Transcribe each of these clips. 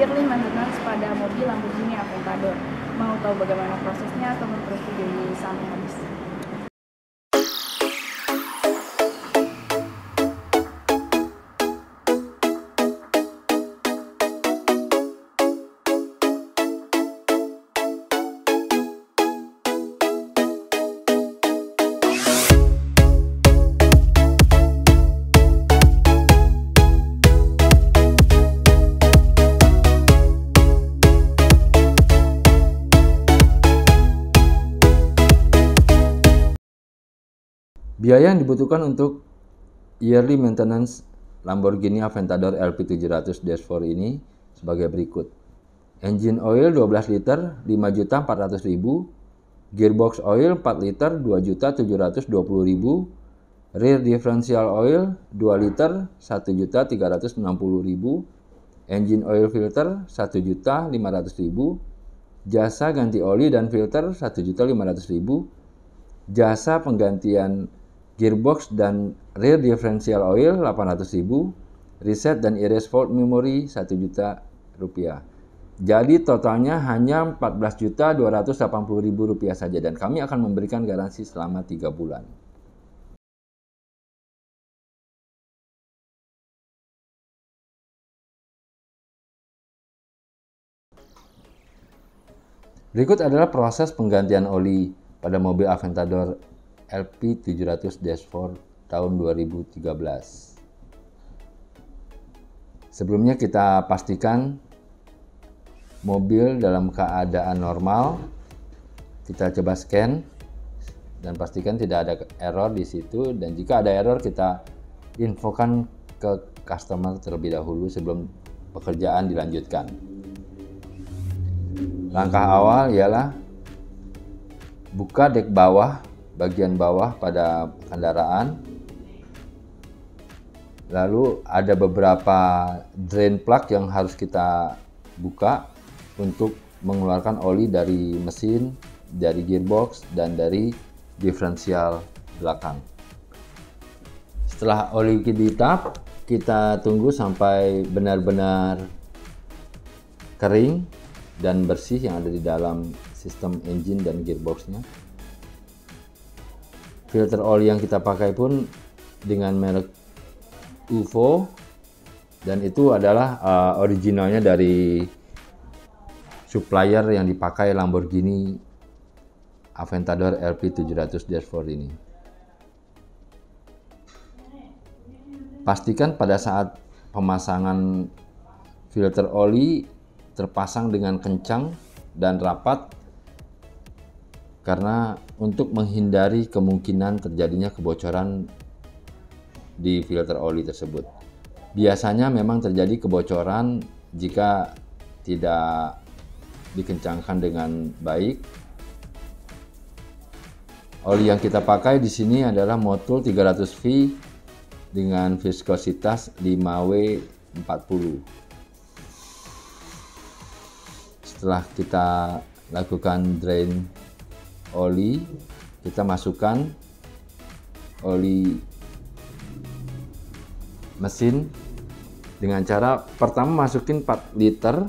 yearly maintenance pada mobil Lamborghini Aventador. Mau tahu bagaimana prosesnya? Tonton terus video ini sampai habis. Biaya yang dibutuhkan untuk yearly maintenance Lamborghini Aventador LP700-4 ini sebagai berikut. Engine oil 12 liter 5.400.000, gearbox oil 4 liter 2.720.000, rear differential oil 2 liter 1.360.000, engine oil filter 1.500.000, jasa ganti oli dan filter 1.500.000, jasa penggantian gearbox dan rear differential oil 800.000, reset dan erase fault memory 1 juta rupiah. Jadi totalnya hanya 14.280.000 rupiah saja dan kami akan memberikan garansi selama 3 bulan. Berikut adalah proses penggantian oli pada mobil Aventador LP700-4 tahun 2013. Sebelumnya kita pastikan mobil dalam keadaan normal. Kita coba scan dan pastikan tidak ada error di situ, dan jika ada error kita infokan ke customer terlebih dahulu sebelum pekerjaan dilanjutkan. Langkah awal ialah buka dek bawah, bagian bawah pada kendaraan. Lalu ada beberapa drain plug yang harus kita buka untuk mengeluarkan oli dari mesin, dari gearbox, dan dari diferensial belakang. Setelah oli ditap, kita tunggu sampai benar-benar kering dan bersih yang ada di dalam sistem engine dan gearboxnya. Filter oli yang kita pakai pun dengan merek UFO, dan itu adalah originalnya dari supplier yang dipakai Lamborghini Aventador LP700-4 ini. Pastikan pada saat pemasangan filter oli terpasang dengan kencang dan rapat, karena untuk menghindari kemungkinan terjadinya kebocoran di filter oli tersebut. Biasanya memang terjadi kebocoran jika tidak dikencangkan dengan baik. Oli yang kita pakai di sini adalah Motul 300V dengan viskositas 5W40. Setelah kita lakukan drain oli, kita masukkan oli mesin dengan cara pertama masukin 4 liter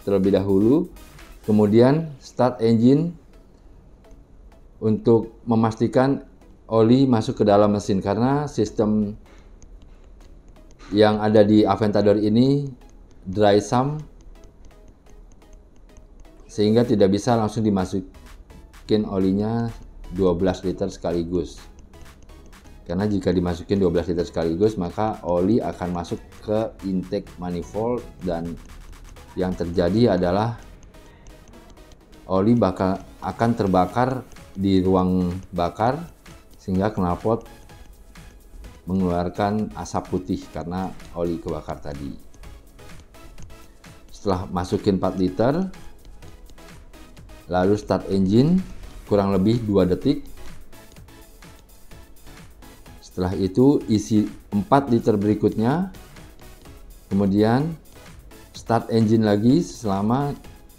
terlebih dahulu, kemudian start engine untuk memastikan oli masuk ke dalam mesin, karena sistem yang ada di Aventador ini dry sump sehingga tidak bisa langsung dimasukin olinya 12 liter sekaligus. Karena jika dimasukin 12 liter sekaligus, maka oli akan masuk ke intake manifold dan yang terjadi adalah oli akan terbakar di ruang bakar sehingga knalpot mengeluarkan asap putih karena oli kebakar tadi. Setelah masukin 4 liter, lalu start engine kurang lebih 2 detik. Setelah itu isi 4 liter berikutnya, kemudian start engine lagi selama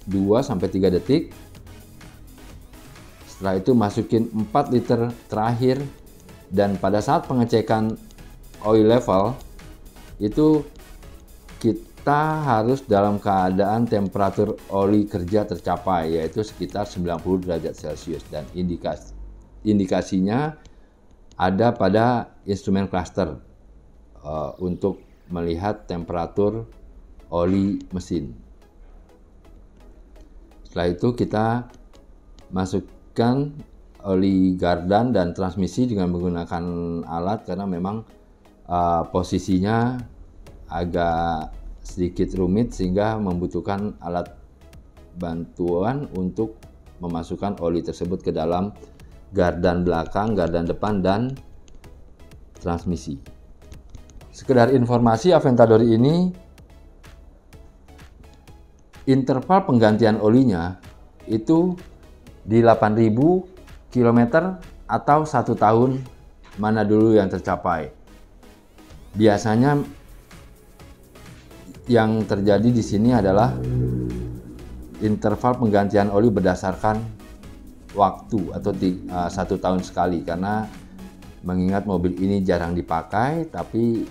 2-3 detik. Setelah itu masukin 4 liter terakhir, dan pada saat pengecekan oil level itu kita harus dalam keadaan temperatur oli kerja tercapai, yaitu sekitar 90 derajat Celcius, dan indikasinya ada pada instrumen cluster untuk melihat temperatur oli mesin. Setelah itu kita masukkan oli gardan dan transmisi dengan menggunakan alat, karena memang posisinya agak sedikit rumit sehingga membutuhkan alat bantuan untuk memasukkan oli tersebut ke dalam gardan belakang, gardan depan, dan transmisi. Sekedar informasi, Aventador ini interval penggantian olinya itu di 8.000 km atau 1 tahun, mana dulu yang tercapai. Biasanya yang terjadi di sini adalah interval penggantian oli berdasarkan waktu atau 1 tahun sekali, karena mengingat mobil ini jarang dipakai, tapi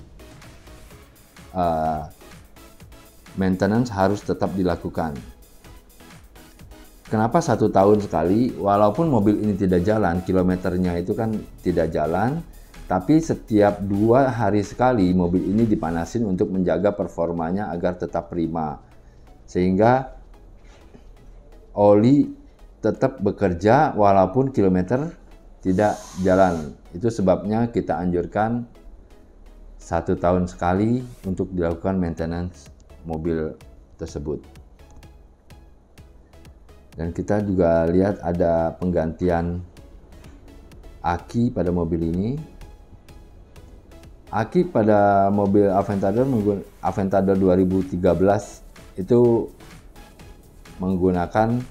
maintenance harus tetap dilakukan. Kenapa 1 tahun sekali? Walaupun mobil ini tidak jalan, kilometernya itu kan tidak jalan, tapi setiap 2 hari sekali mobil ini dipanasin untuk menjaga performanya agar tetap prima, sehingga oli tetap bekerja walaupun kilometer tidak jalan. Itu sebabnya kita anjurkan 1 tahun sekali untuk dilakukan maintenance mobil tersebut. Dan kita juga lihat ada penggantian aki pada mobil ini. Aki pada mobil Aventador 2013 itu menggunakan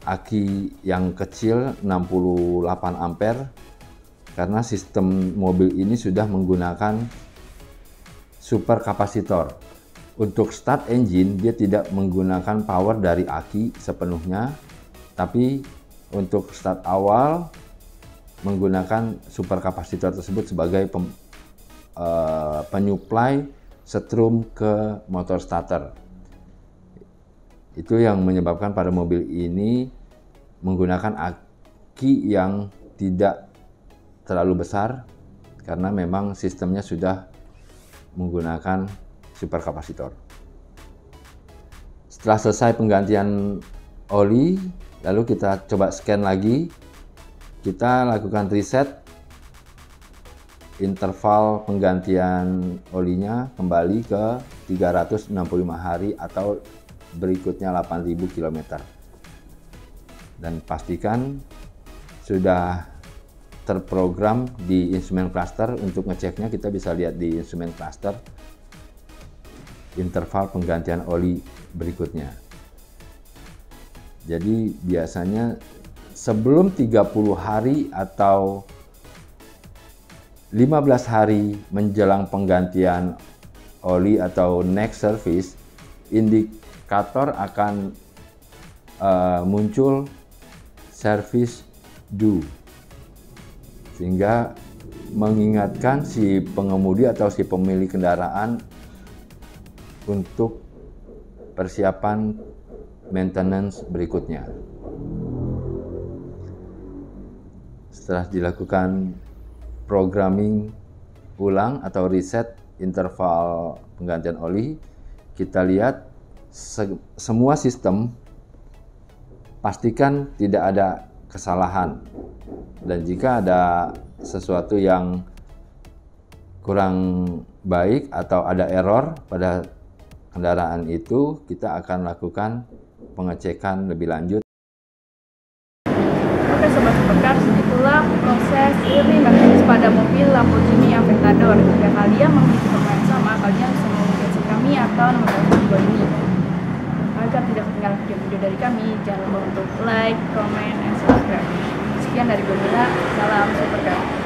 aki yang kecil 68 ampere, karena sistem mobil ini sudah menggunakan super kapasitor. Untuk start engine dia tidak menggunakan power dari aki sepenuhnya, tapi untuk start awal menggunakan super kapasitor tersebut sebagai penyuplai setrum ke motor starter. Itu yang menyebabkan pada mobil ini menggunakan aki yang tidak terlalu besar, karena memang sistemnya sudah menggunakan super kapasitor. Setelah selesai penggantian oli, lalu kita coba scan lagi. Kita lakukan reset interval penggantian olinya kembali ke 365 hari atau berikutnya 8.000 km. Dan pastikan sudah terprogram di instrumen cluster. Untuk ngeceknya kita bisa lihat di instrumen cluster interval penggantian oli berikutnya. Jadi biasanya sebelum 30 hari atau 15 hari menjelang penggantian oli atau next service, indikator akan muncul service due, sehingga mengingatkan si pengemudi atau si pemilik kendaraan untuk persiapan maintenance berikutnya. Setelah dilakukan programming ulang atau reset interval penggantian oli, kita lihat semua sistem, pastikan tidak ada kesalahan, dan jika ada sesuatu yang kurang baik atau ada error pada kendaraan itu, kita akan lakukan pengecekan lebih lanjut. Oke Sobat Supercars, itulah proses early maintenance pada mobil Lamborghini Aventador. Jika kalian memiliki pertanyaan sama, kalian bisa menghubungi kami atau nomor telepon di bawah ini. Agar tidak ketinggalan video-video dari kami, jangan lupa untuk like, comment, and subscribe. Sekian dari gue Mila, salam Supercars.